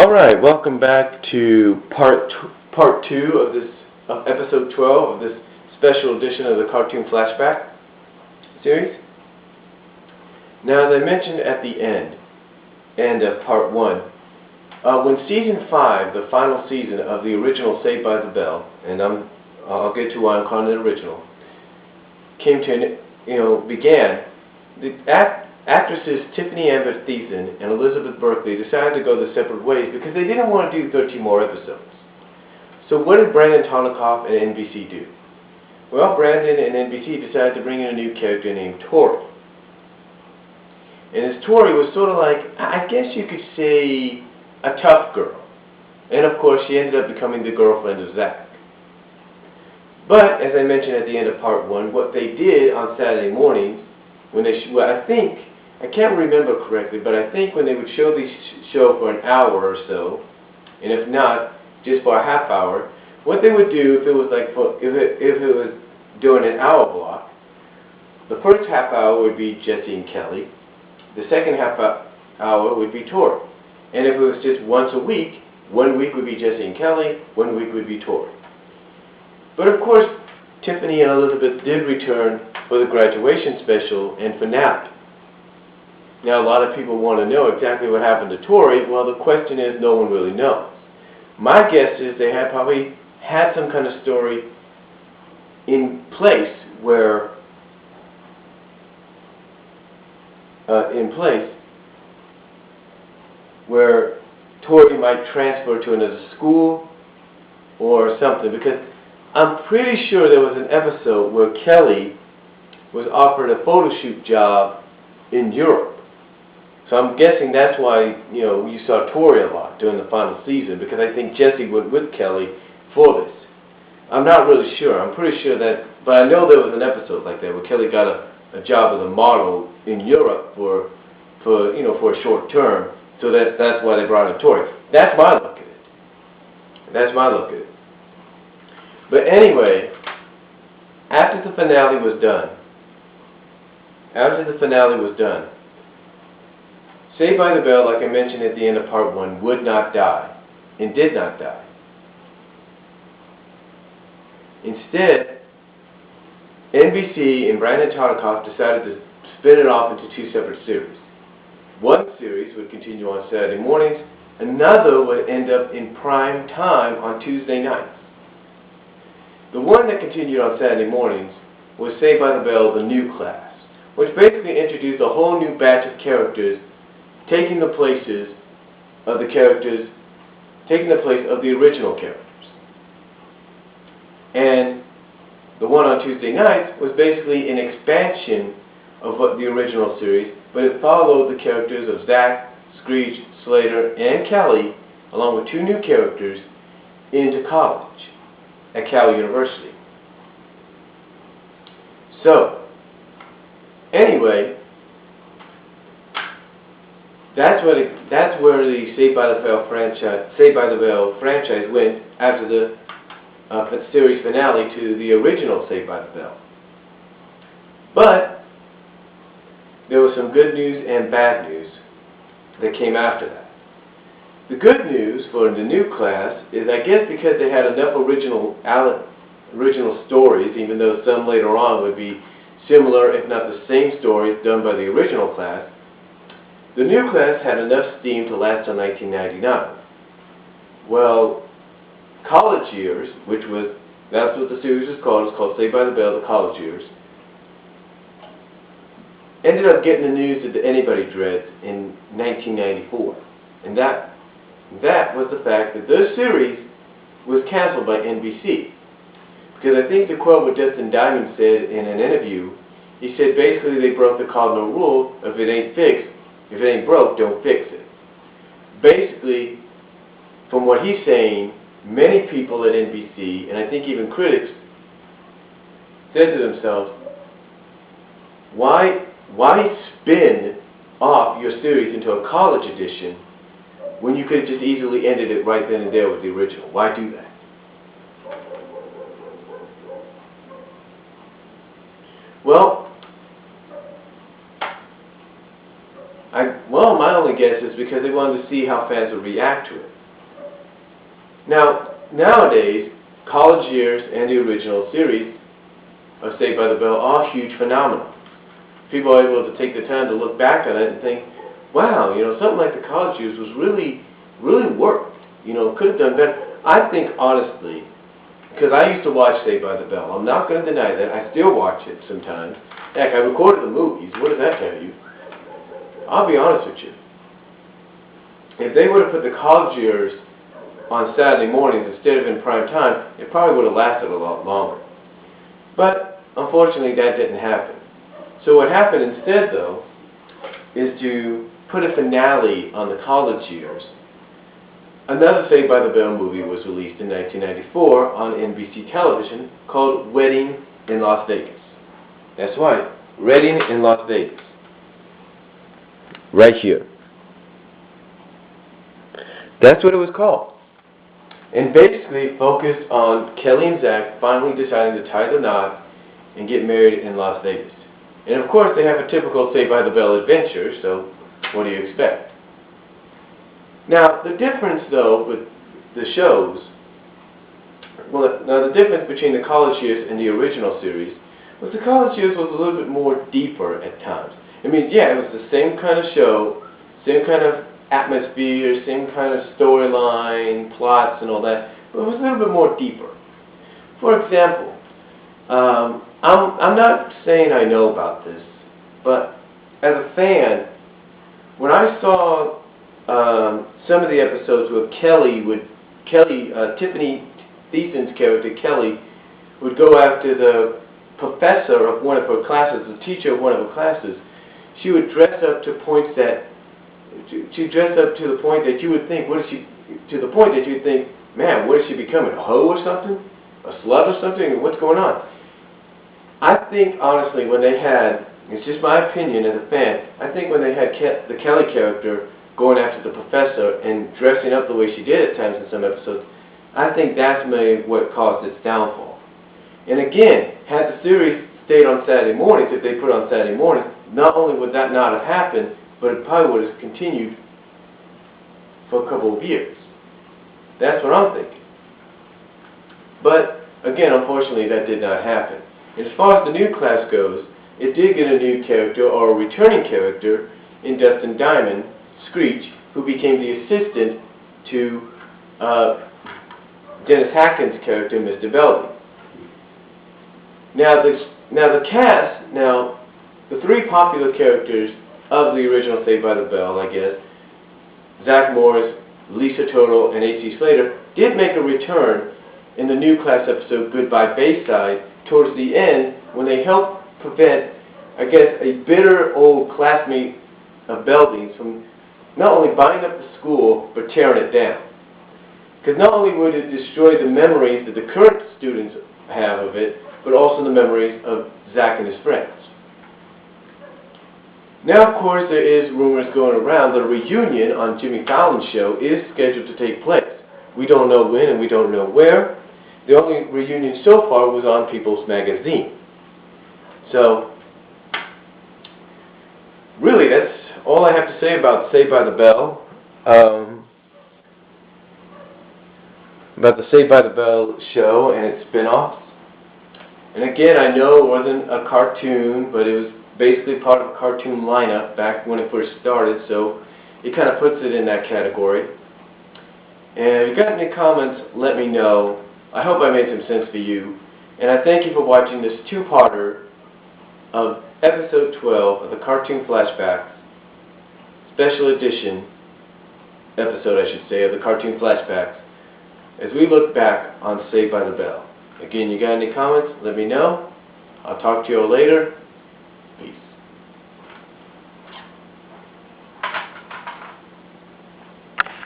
Alright, welcome back to part 2 of episode 12 of this special edition of the Cartoon Flashback series. Now, as I mentioned at the end of part 1, when season 5, the final season of the original Saved by the Bell, and I'll get to why I'm calling it original, began, the actresses Tiffany Amber Thiessen and Elizabeth Berkley decided to go their separate ways because they didn't want to do 13 more episodes. So what did Brandon Tonikoff and NBC do? Well, Brandon and NBC decided to bring in a new character named Tori. And this Tori was sort of like, I guess you could say, a tough girl. And of course, she ended up becoming the girlfriend of Zach. But, as I mentioned at the end of part 1, what they did on Saturday mornings, when they, I can't remember correctly, but I think when they would show the show for an hour or so, and if not, just for a half hour, what they would do if it was if it was doing an hour block, the first half hour would be Jesse and Kelly, the second half hour would be Tori, and if it was just once a week, 1 week would be Jesse and Kelly, 1 week would be Tori. But of course, Tiffany and Elizabeth did return for the graduation special and finale. Now, a lot of people want to know exactly what happened to Tori. Well, the question is, no one really knows. My guess is they had probably had some kind of story in place where Tori might transfer to another school or something, because I'm pretty sure there was an episode where Kelly was offered a photo shoot job in Europe. So I'm guessing that's why, you saw Tori a lot during the final season, because I think Jesse went with Kelly for this. I'm not really sure. I'm pretty sure that, but I know there was an episode like that where Kelly got a job as a model in Europe for a short term, so that's why they brought in Tori. That's my look at it. But anyway, after the finale was done, Saved by the Bell, like I mentioned at the end of part 1, would not die, and did not die. Instead, NBC and Brandon Tonikoff decided to spin it off into 2 separate series. One series would continue on Saturday mornings, another would end up in prime time on Tuesday nights. The one that continued on Saturday mornings was Saved by the Bell, The New Class, which basically introduced a whole new batch of characters taking the place of the original characters. And the one on Tuesday nights was basically an expansion of what the original series, but it followed the characters of Zach, Screech, Slater, and Kelly, along with 2 new characters, into college at Cal University. So, anyway, that's where the Saved by the Bell franchise went after the series finale to the original Saved by the Bell. But there was some good news and bad news that came after that. The good news for the new class is, I guess because they had enough original stories, even though some later on would be similar, if not the same stories done by the original class, the new class had enough steam to last till 1999. Well, College Years, that's what the series is called. It's called Saved by the Bell, The College Years, ended up getting the news that anybody dreads in 1994. And that was the fact that this series was canceled by NBC. Because I think to quote what Dustin Diamond said in an interview, he said basically they broke the cardinal rule: if it ain't broke, don't fix it. Basically, from what he's saying, many people at NBC, and I think even critics, said to themselves, why spin off your series into a college edition when you could have just easily ended it right then and there with the original? Why do that? Well, my only guess, is because they wanted to see how fans would react to it. Now, nowadays, college years and the original series of Saved by the Bell are huge phenomena. People are able to take the time to look back on it and think, wow, something like the college years was really worked. Could have done better. I think, honestly, because I used to watch Saved by the Bell. I'm not going to deny that. I still watch it sometimes. Heck, I recorded the movies. What does that tell you? I'll be honest with you. If they would have put the college years on Saturday mornings instead of in prime time, it probably would have lasted a lot longer. But, unfortunately, that didn't happen. So what happened instead, though, is to put a finale on the college years. Another Saved by the Bell movie was released in 1994 on NBC television called Wedding in Las Vegas. That's right, Wedding in Las Vegas. Right here. That's what it was called. And basically focused on Kelly and Zach finally deciding to tie the knot and get married in Las Vegas. And of course they have a typical Saved by the Bell adventure, so what do you expect? Now, the difference, though, with the shows, the difference between the college years and the original series was the college years was a little bit more deeper at times. I mean, yeah, it was the same kind of show, same kind of atmosphere, same kind of storyline, plots, and all that, but it was a little bit more deeper. For example, I'm not saying I know about this, but as a fan, when I saw some of the episodes where Tiffany Thiessen's character, Kelly, would go after the professor of one of her classes, the teacher of one of her classes, she would dress up to points that, she dressed up to the point that you would think, man, what is she becoming, a hoe or something? A slut or something? What's going on? I think, honestly, when they had, it's just my opinion as a fan, I think when they had the Kelly character going after the professor and dressing up the way she did at times in some episodes, I think that's maybe what caused its downfall. And again, had the series stayed on Saturday mornings, if they put it on Saturday mornings, not only would that not have happened, but it probably would have continued for a couple of years. That's what I'm thinking. But, again, unfortunately, that did not happen. And as far as the new class goes, it did get a new character, or a returning character, in Dustin Diamond, Screech, who became the assistant to Dennis Hackins' character, Mr. Belding. Now the three popular characters of the original Saved by the Bell, I guess, Zach Morris, Lisa Turtle, and H.C. Slater, did make a return in the new class episode Goodbye Bayside towards the end when they helped prevent, I guess, a bitter old classmate of Belding's from not only buying up the school, but tearing it down. Because not only would it destroy the memories that the current students have of it, but also the memories of Zach and his friends. Now, of course, there is rumors going around that a reunion on Jimmy Fallon's show is scheduled to take place. We don't know when and we don't know where. The only reunion so far was on People's Magazine. So, really, that's all I have to say about Saved by the Bell. About the Saved by the Bell show and its spin-offs. And again, I know it wasn't a cartoon, but it was basically part of a cartoon lineup back when it first started, so it kind of puts it in that category. And if you got any comments, let me know. I hope I made some sense for you. And I thank you for watching this two-parter of episode 12 of the Cartoon Flashback Special Edition episode, I should say, of the Cartoon Flashbacks, as we look back on Saved by the Bell. Again, you got any comments? Let me know. I'll talk to you all later. Peace.